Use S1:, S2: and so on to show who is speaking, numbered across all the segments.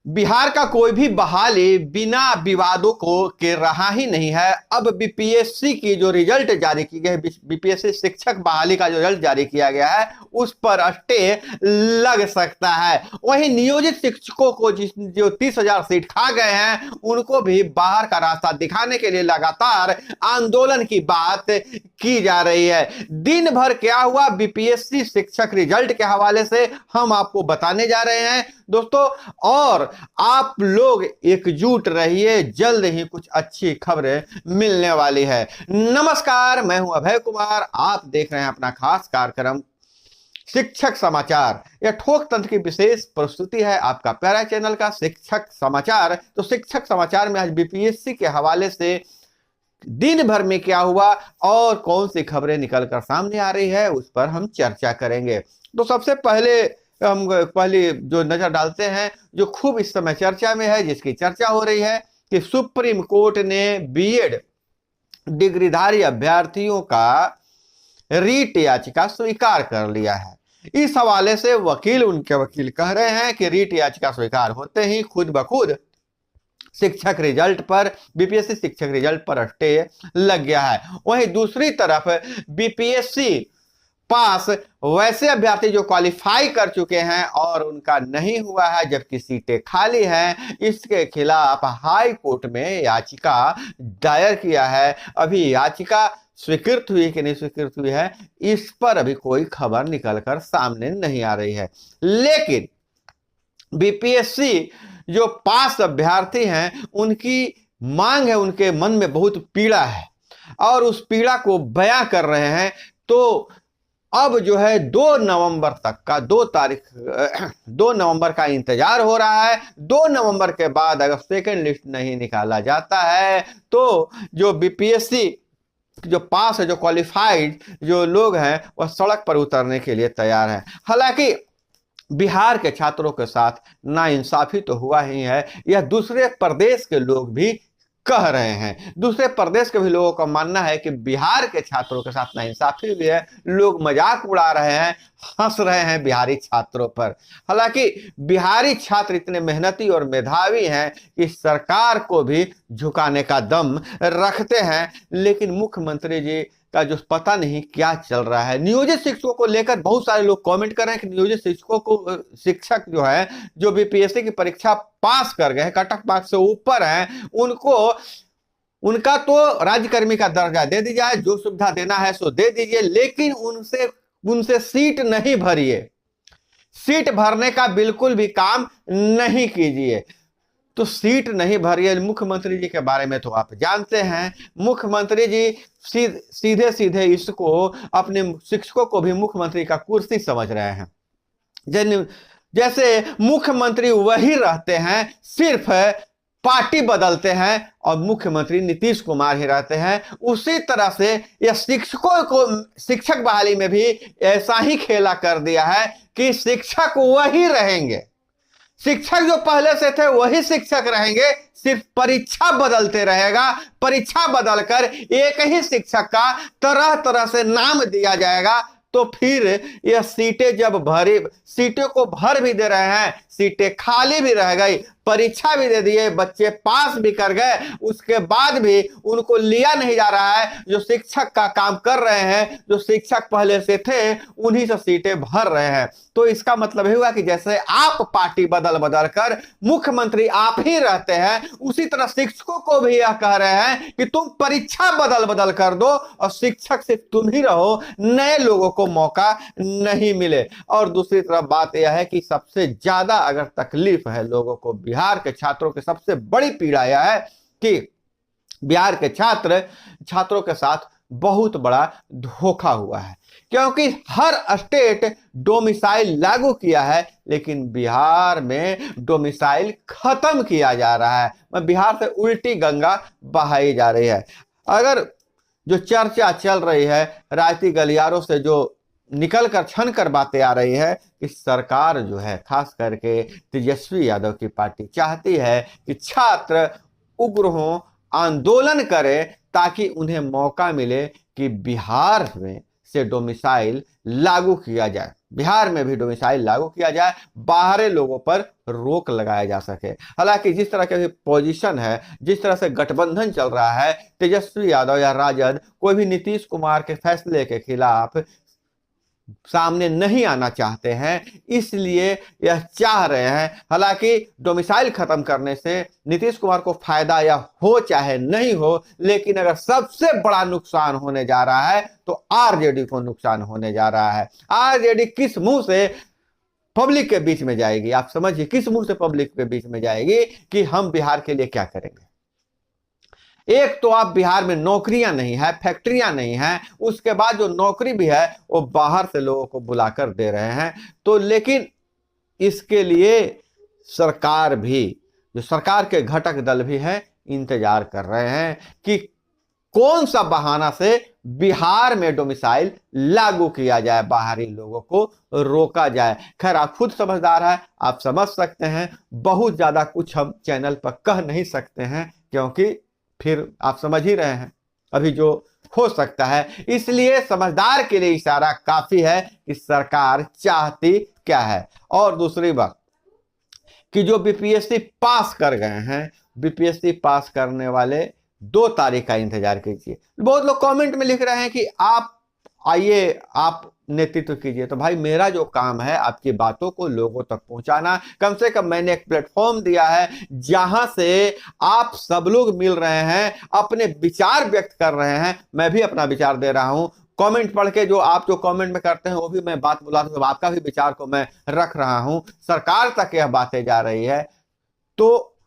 S1: बिहार का कोई भी बहाली बिना विवादों को के रहा ही नहीं है। अब बीपीएससी की जो रिजल्ट जारी की गई, बीपीएससी शिक्षक बहाली का जो रिजल्ट जारी किया गया है उस पर स्टे लग सकता है। वहीं नियोजित शिक्षकों को जो 30,000 सीट खा गए हैं उनको भी बाहर का रास्ता दिखाने के लिए लगातार आंदोलन की बात की जा रही है। दिन भर क्या हुआ बीपीएससी शिक्षक रिजल्ट के हवाले से हम आपको बताने जा रहे हैं दोस्तों, और आप लोग एकजुट रहिए, जल्द ही कुछ अच्छी खबरें मिलने वाली है। नमस्कार, मैं हूं अभय कुमार, आप देख रहे हैं अपना खास कार्यक्रम शिक्षक समाचार। यह ठोक तंत्र की विशेष प्रस्तुति है आपका प्यारा चैनल का शिक्षक समाचार। तो शिक्षक समाचार में आज बीपीएससी के हवाले से दिन भर में क्या हुआ और कौन सी खबरें निकलकर सामने आ रही है उस पर हम चर्चा करेंगे। तो सबसे पहले हम पहले जो नजर डालते हैं जो खूब इस समय चर्चा में है, जिसकी चर्चा हो रही है कि सुप्रीम कोर्ट ने बीएड डिग्रीधारी अभ्यर्थियों का रीट याचिका स्वीकार कर लिया है। इस हवाले से उनके वकील कह रहे हैं कि रीट याचिका स्वीकार होते ही खुद ब खुद शिक्षक रिजल्ट पर, बीपीएससी शिक्षक रिजल्ट पर स्टे लग गया है। वहीं दूसरी तरफ बीपीएससी पास वैसे अभ्यर्थी जो क्वालिफाई कर चुके हैं और उनका नहीं हुआ है जबकि सीटें खाली हैं, इसके खिलाफ हाई कोर्ट में याचिका दायर किया है। अभी याचिका स्वीकृत हुई कि नहीं स्वीकृत हुई है इस पर अभी कोई खबर निकलकर सामने नहीं आ रही है। लेकिन बीपीएससी जो पास अभ्यर्थी हैं उनकी मांग है, उनके मन में बहुत पीड़ा है और उस पीड़ा को बयां कर रहे हैं। तो अब जो है 2 नवंबर तक का 2 नवंबर का इंतजार हो रहा है। 2 नवंबर के बाद अगर सेकंड लिस्ट नहीं निकाला जाता है तो जो बीपीएससी जो पास है, जो क्वालिफाइड जो लोग हैं वह सड़क पर उतरने के लिए तैयार हैं। हालांकि बिहार के छात्रों के साथ नाइंसाफी तो हुआ ही है, यह दूसरे प्रदेश के लोग भी कह रहे हैं। दूसरे प्रदेश के भी लोगों का मानना है कि बिहार के छात्रों के साथ नाइंसाफी भी है, लोग मजाक उड़ा रहे हैं, हंस रहे हैं बिहारी छात्रों पर। हालांकि बिहारी छात्र इतने मेहनती और मेधावी हैं कि सरकार को भी झुकाने का दम रखते हैं, लेकिन मुख्यमंत्री जी का जो पता नहीं क्या चल रहा है। नियोजित शिक्षकों को लेकर बहुत सारे लोग कमेंट कर रहे हैं कि नियोजित शिक्षकों को, शिक्षक जो है जो बीपीएससी की परीक्षा पास कर गए हैं, कट ऑफ मार्क्स से ऊपर हैं, उनको उनका तो राज्यकर्मी का दर्जा दे दी जाए, जो सुविधा देना है सो दे दीजिए, लेकिन उनसे सीट नहीं भरिए, सीट भरने का बिल्कुल भी काम नहीं कीजिए। तो सीट नहीं भरिए। मुख्यमंत्री जी के बारे में तो आप जानते हैं, मुख्यमंत्री जी सीधे सीधे इसको अपने शिक्षकों को भी मुख्यमंत्री का कुर्सी समझ रहे हैं। जैसे मुख्यमंत्री वही रहते हैं, सिर्फ पार्टी बदलते हैं और मुख्यमंत्री नीतीश कुमार ही रहते हैं। उसी तरह से यह शिक्षकों को, शिक्षक बहाली में भी ऐसा ही खेला कर दिया है कि शिक्षक वही रहेंगे, शिक्षक जो पहले से थे वही शिक्षक रहेंगे, सिर्फ परीक्षा बदलते रहेगा। परीक्षा बदलकर एक ही शिक्षक का तरह तरह से नाम दिया जाएगा। तो फिर यह सीटें जब भरी, सीटों को भर भी दे रहे हैं, सीटें खाली भी रह गई, परीक्षा भी दे दिए, बच्चे पास भी कर गए, उसके बाद भी उनको लिया नहीं जा रहा है। जो शिक्षक का काम कर रहे हैं, जो शिक्षक पहले से थे, उन्हीं से सीटें भर रहे हैं। तो इसका मतलब ये हुआ कि जैसे आप पार्टी बदल बदल कर मुख्यमंत्री आप ही रहते हैं, उसी तरह शिक्षकों को भी यह कह रहे हैं कि तुम परीक्षा बदल बदल कर दो और शिक्षक सिर्फ तुम ही रहो, नए लोगों को मौका नहीं मिले। और दूसरी तरफ बात यह है कि सबसे ज्यादा अगर तकलीफ है लोगों को, बिहार के छात्रों की सबसे बड़ी पीड़ा यह है कि बिहार के छात्रों के साथ बहुत बड़ा धोखा हुआ है, क्योंकि हर स्टेट डोमिसाइल लागू किया है लेकिन बिहार में डोमिसाइल खत्म किया जा रहा है। बिहार से उल्टी गंगा बहाई जा रही है। अगर जो चर्चा चल रही है राजनीतिक गलियारों से, जो निकल कर छन कर बातें आ रही है कि सरकार जो है, खास करके तेजस्वी यादव की पार्टी चाहती है कि छात्र उग्र हों, आंदोलन करें ताकि उन्हें मौका मिले कि बिहार में से डोमिसाइल लागू किया जाए, बिहार में भी डोमिसाइल लागू किया जाए, बाहरी लोगों पर रोक लगाया जा सके। हालांकि जिस तरह की पोजीशन है, जिस तरह से गठबंधन चल रहा है, तेजस्वी यादव या राजद कोई भी नीतीश कुमार के फैसले के खिलाफ सामने नहीं आना चाहते हैं, इसलिए यह चाह रहे हैं। हालांकि डोमिसाइल खत्म करने से नीतीश कुमार को फायदा या हो चाहे नहीं हो, लेकिन अगर सबसे बड़ा नुकसान होने जा रहा है तो आरजेडी को नुकसान होने जा रहा है। आरजेडी किस मुंह से पब्लिक के बीच में जाएगी, आप समझिए, किस मुंह से पब्लिक के बीच में जाएगी कि हम बिहार के लिए क्या करेंगे। एक तो आप बिहार में नौकरियां नहीं है, फैक्ट्रियां नहीं है, उसके बाद जो नौकरी भी है वो बाहर से लोगों को बुलाकर दे रहे हैं। तो लेकिन इसके लिए सरकार भी, जो सरकार के घटक दल भी हैं, इंतजार कर रहे हैं कि कौन सा बहाना से बिहार में डोमिसाइल लागू किया जाए, बाहरी लोगों को रोका जाए। खैर आप खुद समझदार हैं, आप समझ सकते हैं, बहुत ज्यादा कुछ हम चैनल पर कह नहीं सकते हैं, क्योंकि फिर आप समझ ही रहे हैं अभी जो हो सकता है। इसलिए समझदार के लिए इशारा काफी है कि सरकार चाहती क्या है। और दूसरी बात कि जो बीपीएससी पास कर गए हैं, बीपीएससी पास करने वाले 2 तारीख का इंतजार कीजिए। बहुत लोग कमेंट में लिख रहे हैं कि आप आइए, आप नेतृत्व कीजिए। तो भाई मेरा जो काम है आपकी बातों को लोगों तक पहुंचाना। कम से कम मैंने एक प्लेटफॉर्म दिया है जहां से आप सब लोग मिल रहे हैं, अपने विचार व्यक्त कर रहे हैं। मैं भी अपना विचार दे रहा हूं, कमेंट पढ़ के जो आप जो कमेंट में करते हैं वो भी मैं बात बुलाता हूं, आपका भी विचार को मैं रख रहा हूं। सरकार तक यह बातें जा रही है, तो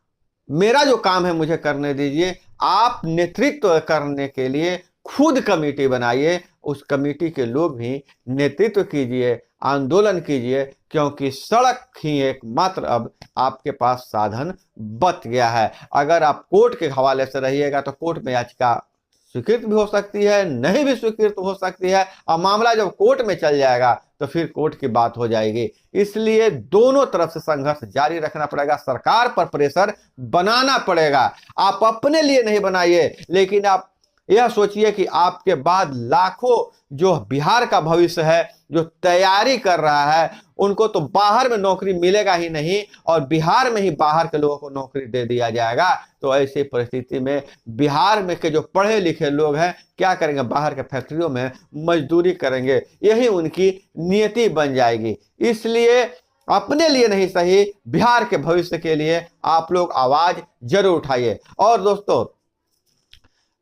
S1: मेरा जो काम है मुझे करने दीजिए। आप नेतृत्व करने के लिए खुद कमेटी बनाइए, उस कमेटी के लोग भी नेतृत्व कीजिए, आंदोलन कीजिए, क्योंकि सड़क ही एकमात्र अब आपके पास साधन बच गया है। अगर आप कोर्ट के हवाले से रहिएगा तो कोर्ट में याचिका स्वीकृत भी हो सकती है, नहीं भी स्वीकृत हो सकती है, और मामला जब कोर्ट में चल जाएगा तो फिर कोर्ट की बात हो जाएगी। इसलिए दोनों तरफ से संघर्ष जारी रखना पड़ेगा, सरकार पर प्रेशर बनाना पड़ेगा। आप अपने लिए नहीं बनाइए, लेकिन आप यह सोचिए कि आपके बाद लाखों जो बिहार का भविष्य है, जो तैयारी कर रहा है, उनको तो बाहर में नौकरी मिलेगा ही नहीं, और बिहार में ही बाहर के लोगों को नौकरी दे दिया जाएगा। तो ऐसी परिस्थिति में बिहार में के जो पढ़े लिखे लोग हैं क्या करेंगे, बाहर के फैक्ट्रियों में मजदूरी करेंगे, यही उनकी नियति बन जाएगी। इसलिए अपने लिए नहीं सही, बिहार के भविष्य के लिए आप लोग आवाज जरूर उठाइए। और दोस्तों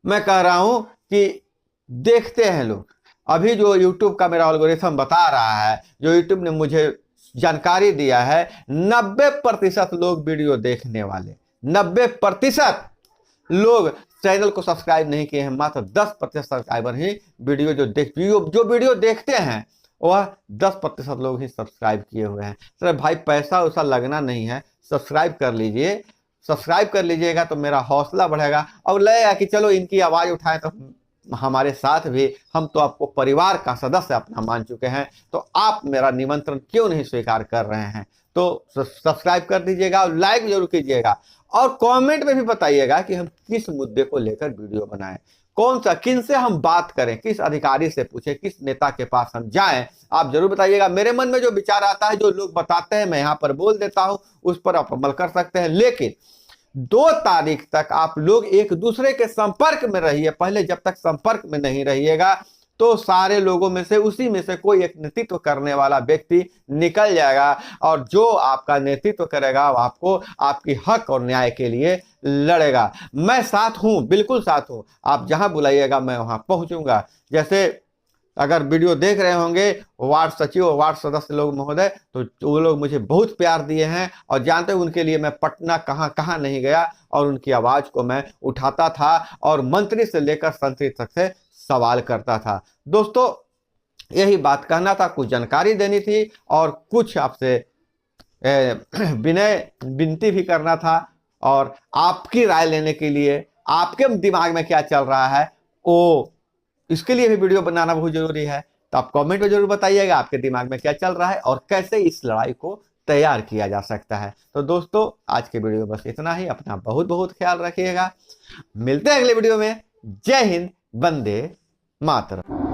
S1: मैं कह रहा हूं कि देखते हैं लोग, अभी जो YouTube का मेरा एल्गोरिथम बता रहा है, जो YouTube ने मुझे जानकारी दिया है, 90% लोग वीडियो देखने वाले, 90% लोग चैनल को सब्सक्राइब नहीं किए हैं। मात्र 10% सब्सक्राइबर ही जो वीडियो देखते हैं, वह 10% लोग ही सब्सक्राइब किए हुए हैं। सर भाई पैसा वैसा लगना नहीं है, सब्सक्राइब कर लीजिए, सब्सक्राइब कर लीजिएगा तो मेरा हौसला बढ़ेगा और लगेगा कि चलो इनकी आवाज उठाएं तो हमारे साथ भी, हम तो आपको परिवार का सदस्य अपना मान चुके हैं, तो आप मेरा निमंत्रण क्यों नहीं स्वीकार कर रहे हैं। तो सब्सक्राइब कर दीजिएगा और लाइक जरूर कीजिएगा, और कमेंट में भी बताइएगा कि हम किस मुद्दे को लेकर वीडियो बनाएं, कौन सा, किन से हम बात करें, किस अधिकारी से पूछें, किस नेता के पास हम जाएं, आप जरूर बताइएगा। मेरे मन में जो विचार आता है, जो लोग बताते हैं, मैं यहाँ पर बोल देता हूं, उस पर आप अमल कर सकते हैं। लेकिन 2 तारीख तक आप लोग एक दूसरे के संपर्क में रहिए। पहले जब तक संपर्क में नहीं रहिएगा तो सारे लोगों में से उसी में से कोई एक नेतृत्व करने वाला व्यक्ति निकल जाएगा, और जो आपका नेतृत्व करेगा वो आपको आपकी हक और न्याय के लिए लड़ेगा। मैं साथ हूं, बिल्कुल साथ हूं, आप जहां बुलाइएगा मैं वहां पहुंचूंगा। जैसे अगर वीडियो देख रहे होंगे वार्ड सचिव और वार्ड सदस्य लोग महोदय, तो वो लोग मुझे बहुत प्यार दिए हैं, और जानते हैं उनके लिए मैं पटना कहां कहां नहीं गया, और उनकी आवाज को मैं उठाता था और मंत्री से लेकर संतरी तक से सवाल करता था। दोस्तों यही बात कहना था, कुछ जानकारी देनी थी और कुछ आपसे विनय विनती भी करना था, और आपकी राय लेने के लिए आपके दिमाग में क्या चल रहा है वो, इसके लिए भी वीडियो बनाना बहुत जरूरी है। तो आप कमेंट में जरूर बताइएगा आपके दिमाग में क्या चल रहा है और कैसे इस लड़ाई को तैयार किया जा सकता है। तो दोस्तों आज के वीडियो बस इतना ही, अपना बहुत बहुत ख्याल रखिएगा। मिलते हैं अगले वीडियो में। जय हिंद, वंदे मातरम।